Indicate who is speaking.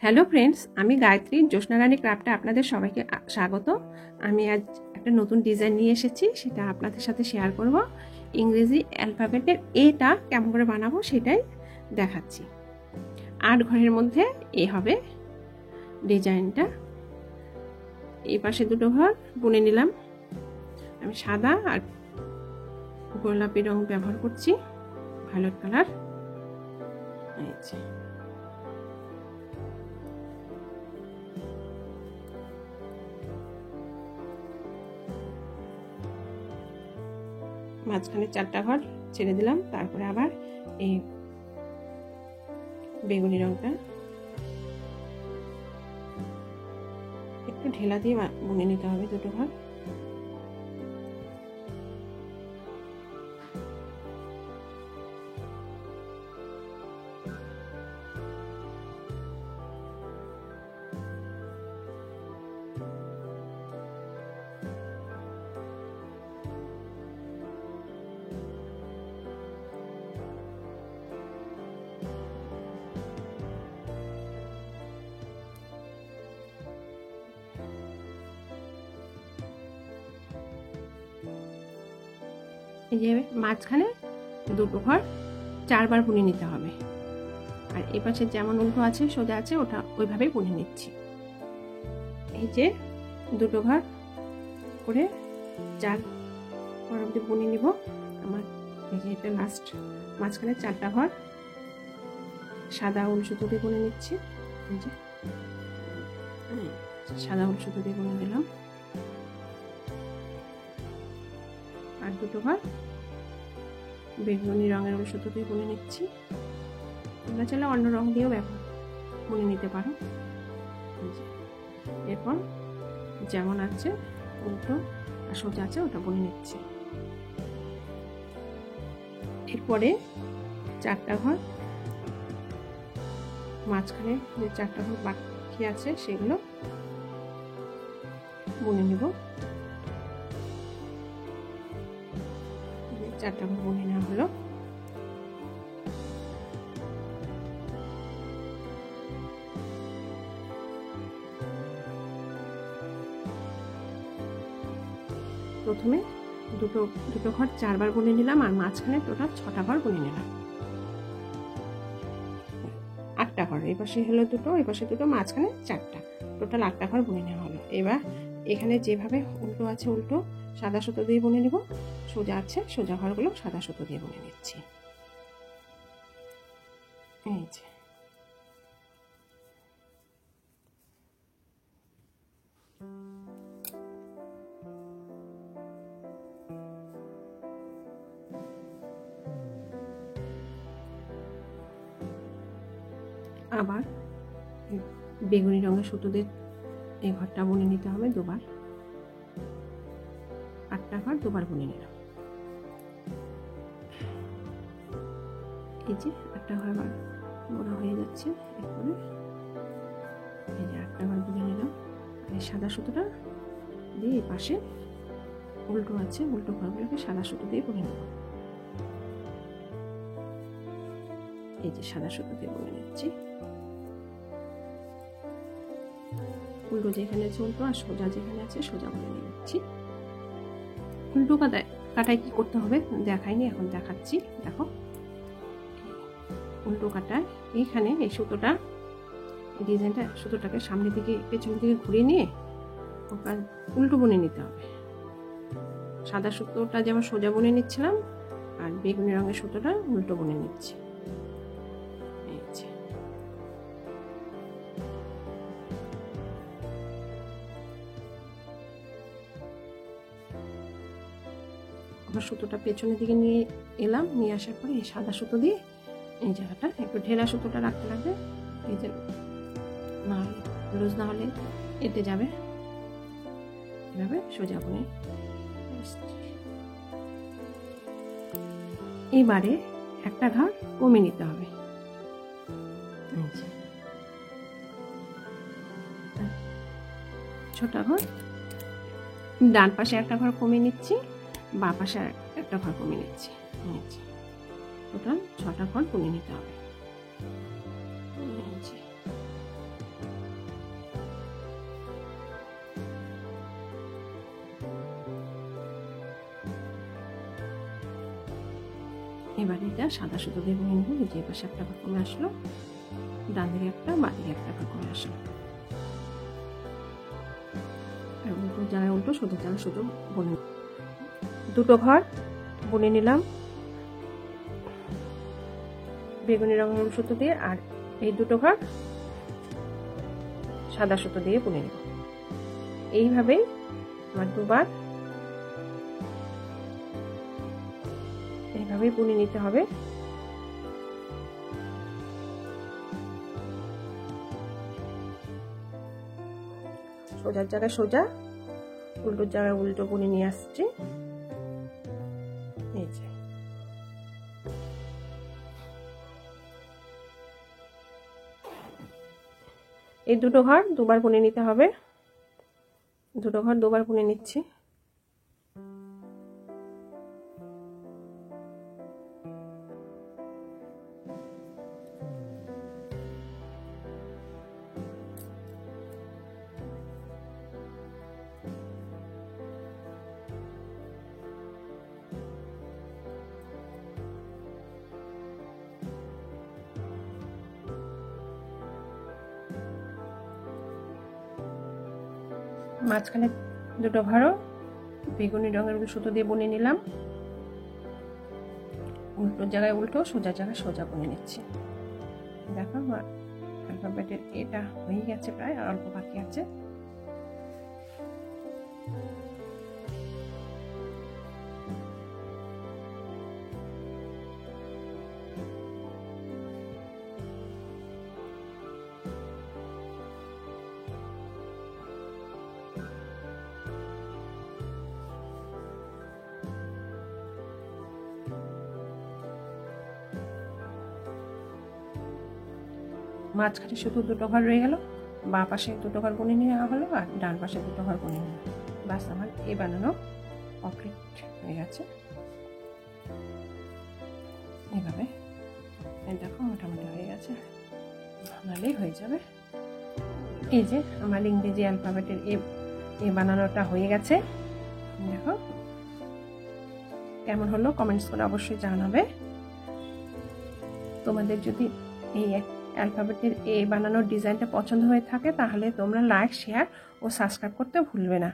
Speaker 1: Hello friends, আমি গায়ত্রী জ্যোৎস্না রানী ক্রাফটে আপনাদের সবাইকে স্বাগত। আমি আজ একটা নতুন ডিজাইন নিয়ে এসেছি, সেটা আপনাদের সাথে শেয়ার করব। ইংরেজি অ্যালফাবেটের এটা কেমন করে বানাবো সেটাই দেখাচ্ছি। 8 ঘরের মধ্যে এ হবে ডিজাইনটা। এই পাশে দুটো ঘর বুনে নিলাম। আমি সাদা আর গোলাপি রং ব্যবহার করছি, ভায়োলেট কালার। এই যে মাঝখানে 4টা ঘর ছেড়ে দিলাম, তারপরে আবার এই বেগুনি রংটা একটু ঢেলা দিয়ে বুনে নিতে হবে দুটো ঘর। এই যে মাঝখানে দুটো ঘর 4 বার বুনে নিতে হবে, আর এই পাশে যেমন উল্টো আছে সোজা আছে ওটা ওইভাবেই বুনে নিচ্ছি। এই যে দুটো ঘর করে 4 ঘর অবধি বুনে নিব। আমার এই যে এটা লাস্ট, মাঝখানে 4টা ঘর সাদা উল সুতো দিয়ে বুনে নিচ্ছি। এই যে সাদা উল সুতো দিয়ে বুনে নিলাম, আর দুটো ঘর বেগুনি রঙের উল সুতো দিয়ে বুনে নিচ্ছি। তোমরা চাইলে অন্য রং দিয়েও বুনে নিতে পারো। এরপর যেমন আছে উল্টো আর সোজা আছে ওটা বুনে নিচ্ছি। এরপরে 4টা ঘর মাঝখানে যে 4টা ঘর বাকি আছে সেগুলো বুনে নিব। 4টা ঘর বুনে নেওয়া হলো। প্রথমে দুটো ঘর 4 বার বুনে নিলাম, আর মাঝখানে টোটাল 6টা ঘর বুনে নিলাম। 8টা ঘর, এই পাশে হলো দুটো, এই পাশে দুটো, মাঝখানে 4টা, টোটাল 8টা ঘর বুনে নেওয়া হলো। এবার এখানে যেভাবে উল্টো আছে উল্টো সাদা সুতো দিয়ে বুনে নিব, সোজা আছে সোজা ঘরগুলো সাদা সুতো দিয়ে বুনে নিচ্ছি। এই যে আবার বেগুনি রঙের সুতো দিয়ে এই ঘরটা বুনে নিতে হবে দুবার। 8টা ঘর দুবার বুনে নিলাম। এই যে 8টা ঘর আবার বোনা হয়ে যাচ্ছে। এরপরে এই যে 8টা ঘর বুনে নিলাম, এই সাদা সুতোটা দিয়ে এই পাশে উল্টো আছে উল্টো ঘরগুলোকে সাদা সুতো দিয়ে বুনে নেব। এই যে সাদা সুতো দিয়ে বুনে নিচ্ছি। উল্টো যেখানে আছে উল্টো, আর সোজা যেখানে আছে সোজা বুনে নিচ্ছি। উল্টো কাটায় কি করতে হবে দেখাইনি, এখন দেখাচ্ছি। দেখো উল্টো কাটায় এইখানে এই সুতোটা, এই ডিজাইনটা সুতোটাকে সামনের দিকে পেছনের দিকে ঘুরিয়ে নিয়ে ওটা উল্টো বুনে নিতে হবে। সাদা সুতোটা যেমন সোজা বুনে নিচ্ছিলাম, আর বেগুনি রঙের সুতোটা উল্টো বুনে নিচ্ছি। আবার সুতোটা পেছনের দিকে নিয়ে এলাম, নিয়ে আসার পরে এই সাদা সুতো দিয়ে এই জায়গাটা একটু ঢেলা সুতোটা রাখতে লাগবে। এই যে না লুজ না হলে এতে যাবে, এভাবে সোজা বুনে। এবারে একটা ঘর কমে নিতে হবে। ছোট ঘর ডান পাশে একটা ঘর কমে নিচ্ছি, বাঁ পাশে একটা ঘর কমে নিচ্ছি। টোটাল 6টা ঘর বুনে নিতে হবে। এবার এটা সাদা সুতো দিয়ে বুনে নেব। যে পাশে একটা কমে আসলো, ডান দিকে একটা, বাঁ দিকে একটা কমে আসলো। উল্টো জায়গায় উল্টো, সোজা জায়গায় সোজা বুনে দুটো ঘর বুনে নিলাম বেগুনি রঙের সুতো দিয়ে, আর এই দুটো ঘর সাদা সুতো দিয়ে বুনে নেব। এইভাবেই আমার দুবার এইভাবেই বুনে নিতে হবে। সোজার জায়গায় সোজা, উল্টোর জায়গায় উল্টো বুনে নিয়ে আসছি। এই যে এই দুটো ঘর দুবার বুনে নিতে হবে। দুটো ঘর দুবার বুনে নিচ্ছি। মাঝখানে দুটো ঘরও বেগুনি রঙের সুতো দিয়ে বুনে নিলাম। উল্টো জায়গায় উল্টো, সোজা জায়গায় সোজা বুনে নিচ্ছি। দেখো আমার অ্যালফাবেটের এটা হয়ে গেছে, প্রায় আর অল্প বাকি আছে। মাঝখানে শুধু দুটো ঘর রয়ে গেল, বাঁ পাশে দুটো ঘর বুনে নেওয়া হলো আর ডান পাশে দুটো ঘর বুনে নেওয়া। বাস আমার এই বানানো কমপ্লিট হয়ে গেছে। এইভাবে দেখো মোটামুটি হয়ে গেছে, বানালেই হয়ে যাবে। এই যে আমার ইংরেজি অ্যালফাবেটের এ বানানোটা হয়ে গেছে। দেখো কেমন হলো কমেন্টস করে অবশ্যই জানাবে। তোমাদের যদি এই অ্যালফাবেটের এ বানানোর ডিজাইনটা পছন্দ হয়ে থাকে তাহলে তোমরা লাইক, শেয়ার ও সাবস্ক্রাইব করতে ভুলবে না।